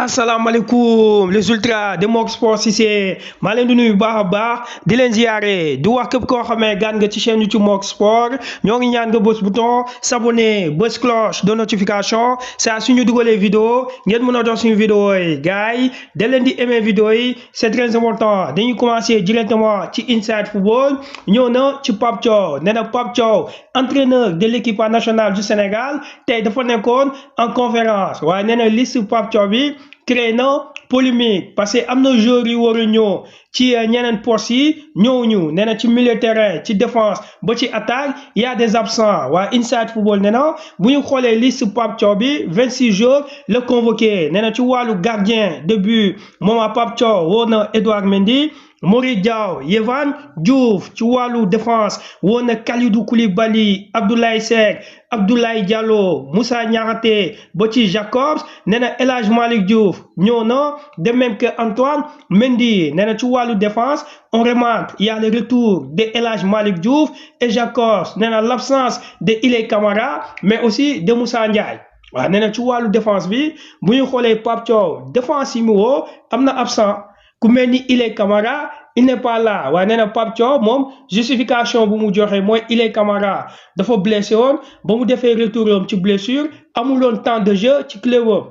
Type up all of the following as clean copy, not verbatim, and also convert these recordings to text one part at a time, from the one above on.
asalaamaaleykum les ultras de Mok Sport Cissé maa leen di nuyu baax a baax di leen ziare di wax képp koo xamee gaan nga ci chaîne YouTube Mok Sport ñoo ngi ñaan nga bës bouton s'abonner bës cloche de notification saa suñu dugalee vidéo ngeen mën a doon suñu vidéo yi gars yi da leen di aimer vidéo yi c'est très important dañuy commencer directement ci Inside Football ñëw na ci Pape Thiaw nee na Pape Thiaw entraîneur de l'équipe nationale du Sénégal tey dafa nekkoon en conférence waaye nee na liste Pape Thiaw bi créé na polémique parce que am na joueurs yi war a ñëw ci ñeneen postes yi ñëwuñu nee na ci milieu terrain ci défense ba ci attaque y a des absents waa Inside Football nee na bu ñu xoolee liste Pape Thiaw bi 26 joueurs la convoqué nee na ci wàllu gardien de but moom Pape Thiaw woo na Edouard Mendy Mory Diaw Yehvan Diouf ci wàllu défense woo na Kalidou Koulibaly Abdoulaye Seck Abdoulaye Diallo Moussa Niakhaté ba ci Jacobs nee na El Hadj Malick Diouf ñëw na de même que Antoine Mendy nee na ci wàllu défense on remarque il y a le retour de El Hadj Malick Diouf et Jacobs nee na l'absence de Ilay Camara mais aussi de Moussa Ndiaye waaw nee na ci wàllu défense bi bu ñu xoolee Pape Thiaw défense yi mu woo am na absent ku mel ni Ilay Camara il n'est pas là waaye nee na Pape Thiaw moom justification bu mu joxe mooy Ilay Camara dafa blessé woon ba mu defee retour am ci blessure amuloon temps de jeu ci club am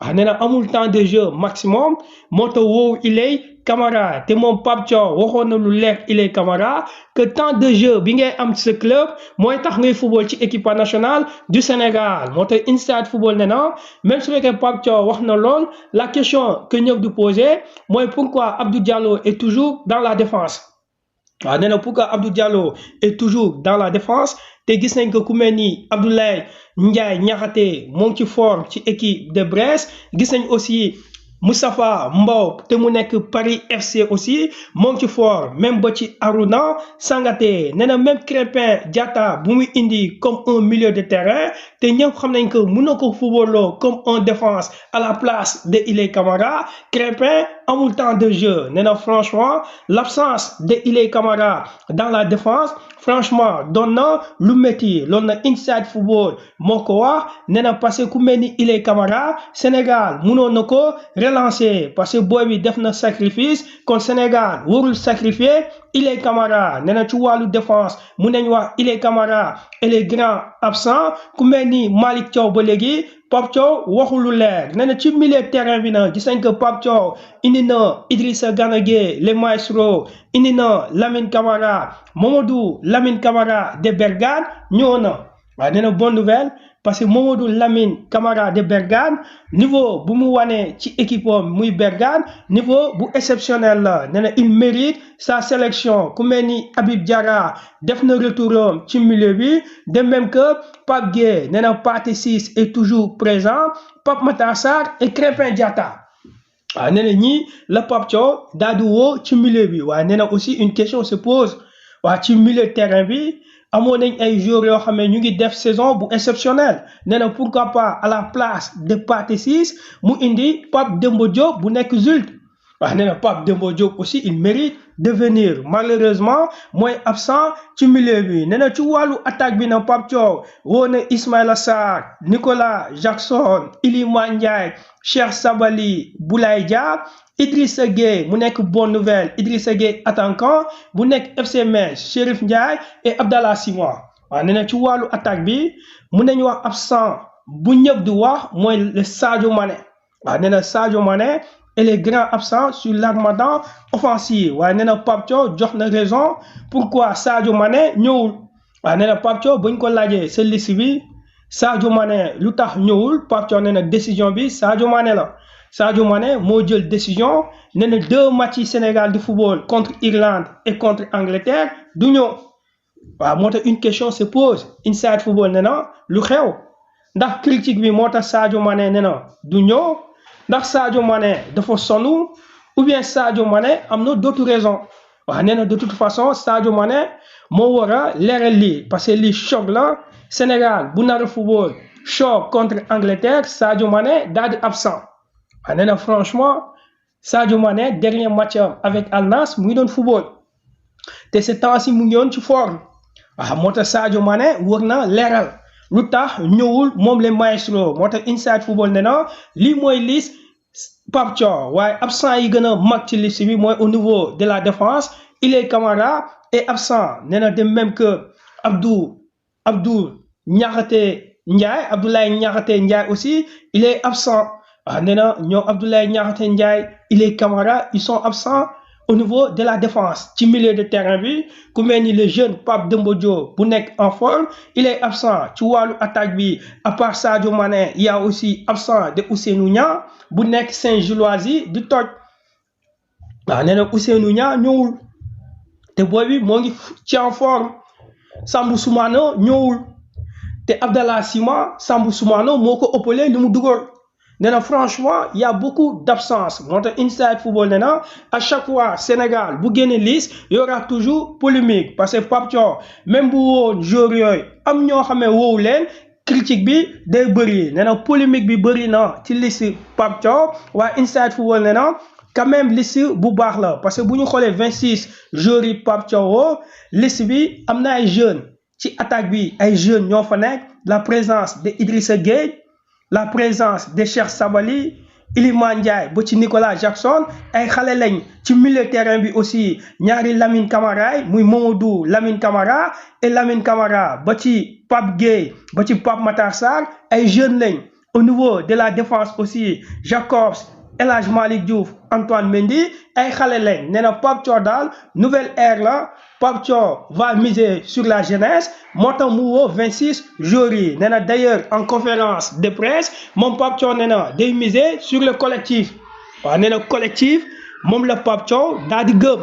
waaw nee na amul temps de jeu maximum moo tax woowu Ilay Camara te moom Pape Thiaw waxoon na lu leer Ilay Camara que temps de jeu bi ngay am ci sa club mooy tax ngay football ci équipe nationale du Sénégal moo tax Inside Football nee na même su fekkee Pape Thiaw wax na lool la question que ñëpp du poser mooy pourquoi Abdou Diallo est toujours dans la défense waaw nee na pourquoi Abdou Diallo est toujours dans la défense te gis nañ ko ku mel ni Abdoulaye Ndiaye Niakhaté moo ngi ci forme ci équipe de Brest gis nañ aussi Moustapha Mbow te mu nekk Paris FC aussi moo ngi ci fort même ba ci Arouna Sangaté nee na même Crépin Diatta bu muy indi comme un milieu de terrain te ñëpp xam nañ que mën na ko footballoo comme un défense à la place de Ilay Camara Crépin amul temps de jeu nee na franchement l'absence de Ilay Camara dans la défense franchement doon na lu métti loolu na Inside Football moo ko wax nee na parce que ku mel ni Ilay Camara Sénégal mënoon na ko relancer parce que booy bi def na sacrifice kon Sénégal warul sacrifier Ilay Camara nee na ci wàllu défense mun nañu wax Ilay Camara et les grands absents ku mel ni Malick Thiaw ba léegi Pape Thiaw waxul lu leer nee na ci milieu terrain bi na gis nañ que Pape Thiaw indi na Idrissa Gana Gueye le maestro indi na Lamine Camara Mamadou Lamine Camara de Bergane ñëw na waaye nee na bonne nouvelle parce que Mamadou Lamine Camara de Bergane niveau bu mu wane ci équipe am muy Bergane niveau bu exceptionnel la nee na il mérite sa sélection ku mel ni Habib Diarra def na retour am ci milieu bi de même que Pape Gueye nee na Pathé Ciss est toujours présent Pape Matar Sarr et Crépin Diatta waaw nee na ñii la Pape Thiaw daal di woo ci milieu bi waaye nee na aussi une question se pose waaw ci milieu terrain bi amoon nañ ay joueurs yoo xam ne ñu ngi def saison bu exceptionnelle nee na pourquoi pas à la place de Pathé Ciss mu indi Pape Demba Diop bu nekk Zulte waaw nee na Pape Demba Diop aussi il mérite de venir malheureusement mooy absent ci milieu bi nee na ci wàllu attaque bi na Pape Thiaw woo na Ismaïla Sarr Nicolas Jackson Iliman Ndiaye Cheikh Sabali Boulaye Dia Idrissa Gueye mu nekk bonne nouvelle Idrissa Gueye attaquant bu nekk FC Metz Chérif Ndiaye et Abdallah Simon waaw nee na ci wàllu attaque bi mun nañu wax absent bu ñëpp di wax mooy le Sadio Mané waaw nee na Sadio Mané et les grands absents sur l'armada offensive waaye nee na Pape Thiaw jox na raison pourquoi Sadio Mané ñëwul waaye nee na Pape Thiaw bañ ko laajee sa liste bi Sadio Mané lu tax ñëwul Pape Thiaw nee na décision bi Sadio Mané la Sadio Mané moo jël décision nee na 2 matchs yi Sénégal di football contre Irlande et contre Angleterre du ñëw waaw moo tax une question se pose Inside Football nee na lu xew ndax critique bi moo tax Sadio Mané nee na du ñëw ndax Sadio Mané dafa sonn ou bien Sadio Mané am na d'autres raisons waaw nee na de toute façon Sadio Mané moo war a leeral lii parce que lii choc la Sénégal bu nar a football choc contre Angleterre Sadio Mané daal di absent waaw nee na franchement Sadio Mané dernier match avec Al Nassr mu ngi doon football te ce temps-ci mu ngi woon ci forme waaw moo tax Sadio Mané war na leeral lu tax ñëwul moom le maestro moo tax Inside Football nee na lii mooy liste Pape Thiaw waaye absent yi gën a mag ci liste bi mooy au niveau de la défense Ilay Camara est absent nee na de même que Abdoulaye Niakhaté Ndiaye aussi il est absent waaw nee na ñoom Abdoulaye Niakhaté Ndiaye Ilay Camara ils sont absents au niveau de la défense ci milieu de terrain bi ku mel ni le jeune Pape Demba Diop bu nekk en forme il est absent ci wàllu attaque bi à part Sadio Mané il y a aussi absent de Ousseynou Niang bu nekk Saint-Gilloise di toj waaw nee na Ousseynou Niang ñëwul te booy bi moo ngi ci en forme Sambou Soumano ñëwul te Abdallah Sima Sambou Soumano moo ko ëppale li mu dugal nee na franchement il y a beaucoup d'absence moo tax Inside Football nee na à chaque fois Sénégal bu génne liste il y aura toujours polémique parce que Pape Thiaw même bu woon joueur yooyu am ñoo xam ne woowu leen critique bi day bëri nee na polémique bi bëri na ci liste Pape Thiaw waaye Inside Football nee na quand même liste bu baax la parce que bu ñu xoolee 26 joueurs yi Pape Thiaw liste bi am na ay jeunes ci attaque bi ay jeunes ñoo fa nekk la présence de Idrissa Gueye la présence de Cheikh Sabali Iliman Ndiaye ba ci Nicolas Jackson ay xale lañ ci milieu terrain bi aussi ñaari Lamine Camara muy Mamadou Lamine Camara et Lamine Camara ba ci Pape Gueye ba ci Pape Matar Sarr ay jeunes lañ au niveau de la défense aussi Jacobs El Hadj Malick Diouf Antoine Mendy ay xale lañ nee na Pape Thiaw daal nouvelle ère la Pape Thiaw va miser sur la jeunesse moo tax mu woo 26 joueurs yi nee na d'ailleurs en conférence de presse moom Pape Thiaw nee na day miser sur le collectif waaw nee na collectif moom la Pape Thiaw daal di gëm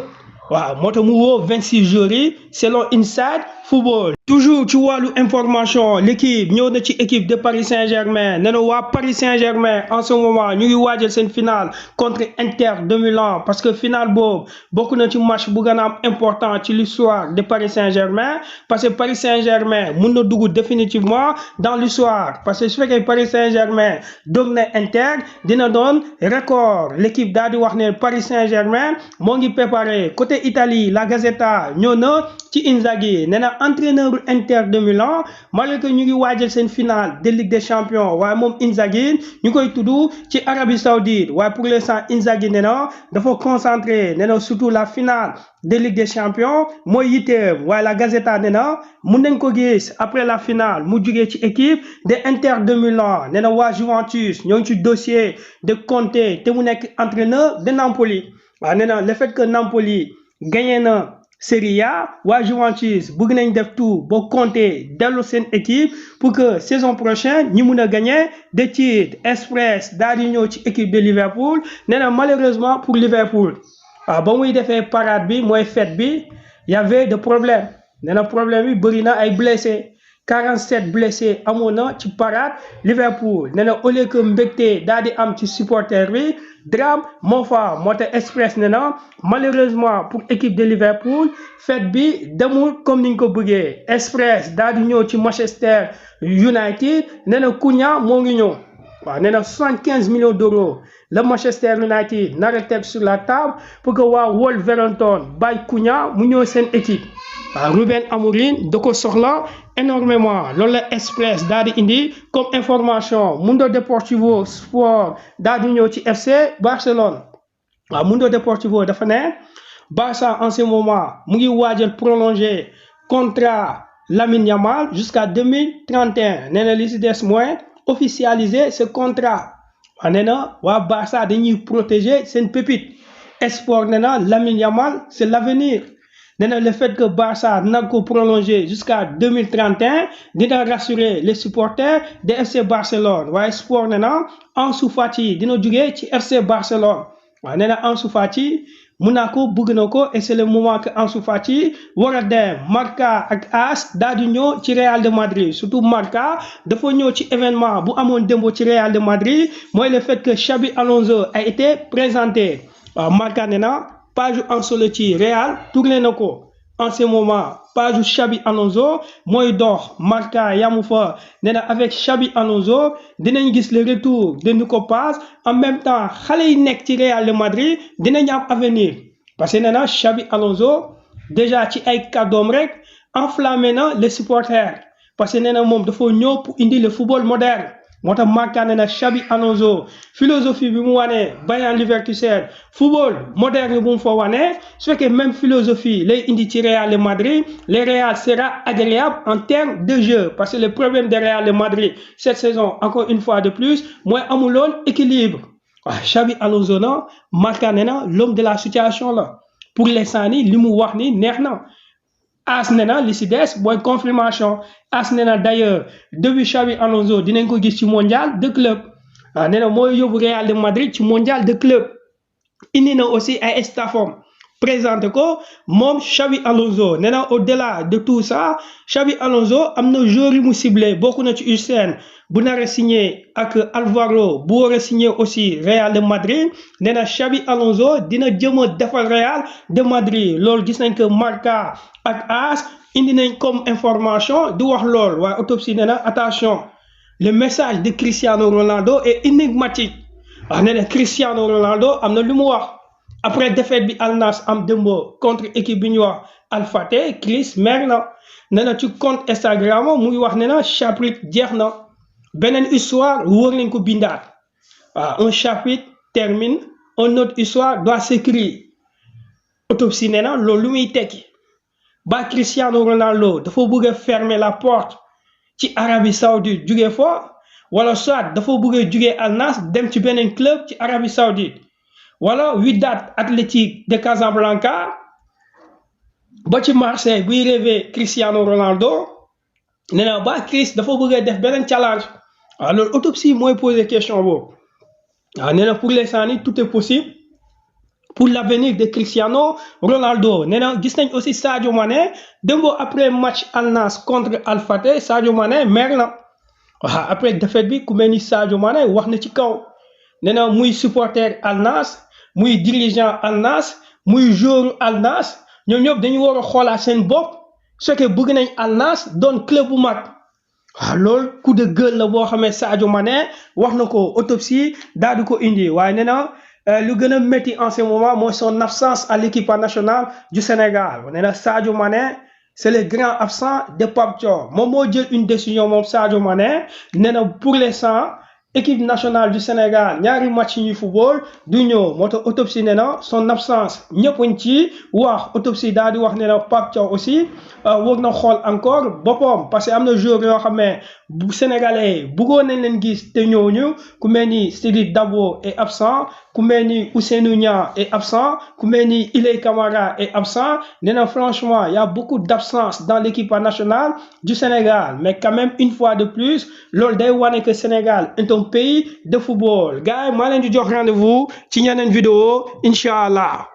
waaw moo tax mu woo 26 joueurs yi selon Inside Football. toujours ci wàllu information l'équipe ñëw na ci équipe de Paris Saint-Germain nee na waa Paris Saint-Germain en ce moment ñu ngi waajal seen finale contre Inter de Milan parce que finale boobu bokk na ci match bu gën a am important ci l'histoire de Paris Saint-Germain parce que Paris Saint-Germain mun na dugg définitivement dans l'histoire parce que su fekkee Paris Saint-Germain dóor na Inter dina doon record l'équipe daal di wax ne Paris Saint-Germain moo ngi préparé côté Italie la Gazzetta ñëw na ci Inzaghi nee na entraîneur Inter de Milan malgré que ñu ngi waajal seen finale de Ligue des Champions waaye moom Inzaghi ñu koy tudd ci Arabie Saoudite waaye pour l'instant Inzaghi nee na dafa concentré nee na surtout la finale de Ligue des Champions mooy yitteem waaye la Gazzetta nee na mun nañ ko gis après la finale mu jugee ci équipe de Inter de Milan nee na waa Juventus ñoo ngi ci dossier de Conte te mu nekk entraîneur de Napoli waaye nee na le fait que Napoli gagné na Serie A waa Juventus bëgg nañ def tout ba Conte dellu seen équipe pour que saison prochaine ñi mun a gagner des titres express daal di ñëw ci équipe de Liverpool nee na malheureusement pour Liverpool waaw ba muy defee parade bi mooy fête bi y avait de problèmes nee na problème yi bëri na ay blessés 47 blessés amoon na ci parade Liverpool nee na au lieu que mbégte daal di am ci supporter bi drame moo fa moo tax Express nee na malheureusement pour équipe de Liverpool fête bi demul comme niñ ko bëggee Express daal di ñëw ci Manchester United nee na Cunha moo ngi ñëw waaw nee na 75 millions d'euros le Manchester United nar a teg sur la table pour que waa Wolverhampton bàyyi Cunha mu ñëw seen équipe waaw Ruben Amorim da ko soxla énormément loolu la Express daal di indi comme information Mundo Deportivo Sport daal di ñëw ci FC Barcelone waaw Mundo Deportivo dafa ne Barça en ce moment mu ngi waajal prolonger contrat Lamine Yamal jusqu'à 2031 nee na li si des mooy officialiser ce contrat waaw nee na waa Barça dañuy protéger seen pépite Sport nee na Lamine Yamal c'est l'avenir nee na le fait que Barça nag ko prolonger jusqu'à 2031 dina rassurer les supporters de FC Barcelone waaye Sport nee na Ansu Fati dina jugee ci FC Barcelone waaw nee na Ansu Fati Monaco bëgg na ko et c'est le moment que Ansu Fati war a dem Marca ak AS daal di ñëw ci Real de Madrid surtout Marca dafa ñëw ci événement bu amoon démb ci Real de Madrid mooy le fait que Xabi Alonso a été présenté waaw Marca nee na page Ancelotti Real tourné na ko en ce moment page Xabi Alonso mooy dox Marca yamu fa nee na avec Xabi Alonso dinañ gis le retour de Nico Paz en même temps xale yi nekk ci Real de Madrid dinañ am avenir parce que nee na Xabi Alonso déjà ci ay kàddoom rek enflammé na les supporters parce que nee na moom dafa ñëw pour indi le football moderne moo tax Marca ne na Xabi Alonso philosophie bi mu wanee Bayer Leverkusen football moderne bu mu fa wanee su fekkee même philosophie lay indi ci Real de Madrid le Real sera agréable en termes de jeu parce que le problème de Real de Madrid cette saison encore une fois de plus mooy amuloon équilibre waaw Xabi Alonso na Marca ne na l'homme de la situation la pour l'instant ni li mu wax ni neex na AS ne na li si des mooy confirmation AS ne na d'ailleurs depuis Xabi Alonso dinañ ko gis ci mondial de club waaw nee na mooy yóbbu Real de Madrid ci mondial de club indi na aussi ay staffam présenté ko moom Xabi Alonso nee na au-delà de tout ça Xabi Alonso am na joueur yu mu ciblé bokk na ci Hussein bu nar a signé ak Alvaro bu war a signé aussi Real de Madrid nee na Xabi Alonso dina jëm a defal Real de Madrid loolu gis nañ que Marca ak AS indi nañ comme information di wax lool waaye autopsie nee na attention le message de Cristiano Ronaldo est énigmatique wax nee na Cristiano Ronaldo am na lu mu wax après défaite bi Al Nassr am démb contre équipe bi ñu wax Al Fateh Chris mer na nee na ci compte Instagram muy wax nee na chapitre jeex na beneen histoire wóor nañ ko bindaat waaw un chapitre termine une autre histoire doit s'écrire autopsie nee na loolu lu muy tekki ba Cristiano Ronaldo dafa bëgg a fermer la porte ci Arabie Saoudite jugee fa wala soit dafa bëgg a jugee Al Nassr dem ci beneen club ci Arabie Saoudite wala Wydad Athletic de Casablanca ba ci Marseille buy rêvé Cristiano Ronaldo nee na ba Chris dafa bëgg a def beneen challenge waaw loolu autopsie mooy poser question boobu waaw nee na pour l'instant ni tout est possible pour l'avenir de Cristiano Ronaldo nee na gis nañ aussi Sadio Mané démb après match Al Nassr contre Al Fateh Sadio Mané mer na waaw après défaite bi ku mel ni Sadio Mané wax na ci kaw nee na muy supporter Al Nassr muy dirigeant Al Nassr muy joueur Al Nassr ñoom ñëpp dañu war a xoolaat seen bopp su fekkee bëgg nañ Al Nassr doon club bu mag waaw loolu coup de gueule la boo xamee Sadio Mané wax na ko autopsie daal di ko indi waaye nee na lu gën a métti en ce moment mooy son absence à l'équipe nationale du Sénégal nee na Sadio Mané c'est le grand absent de Pape Thiaw moom moo jël une décision moom Sadio Mané nee na pour l'instant équipe nationale du Sénégal ñaari match yi football du ñëw moo tax autopsie nee na son absence ñëpp a ci wax autopsie daal di wax nee na Pape Thiaw aussi war na xool encore boppam parce que am na joueur yoo xam ne bu sénégalais bëggoon nañ leen gis te ñooñu ku mel ni Sidiki Dabo est absent ku mel ni Ousseynou Niang est absent ku mel ni Ilay Camara est absent nee na franchement y a beaucoup d'absence dans l'équipe nationale du Sénégal mais quand même une fois de plus loolu day wane que Sénégal est un pays de football gars yi maa leen di jox rendez-vous ci ñeneen vidéo incha allah.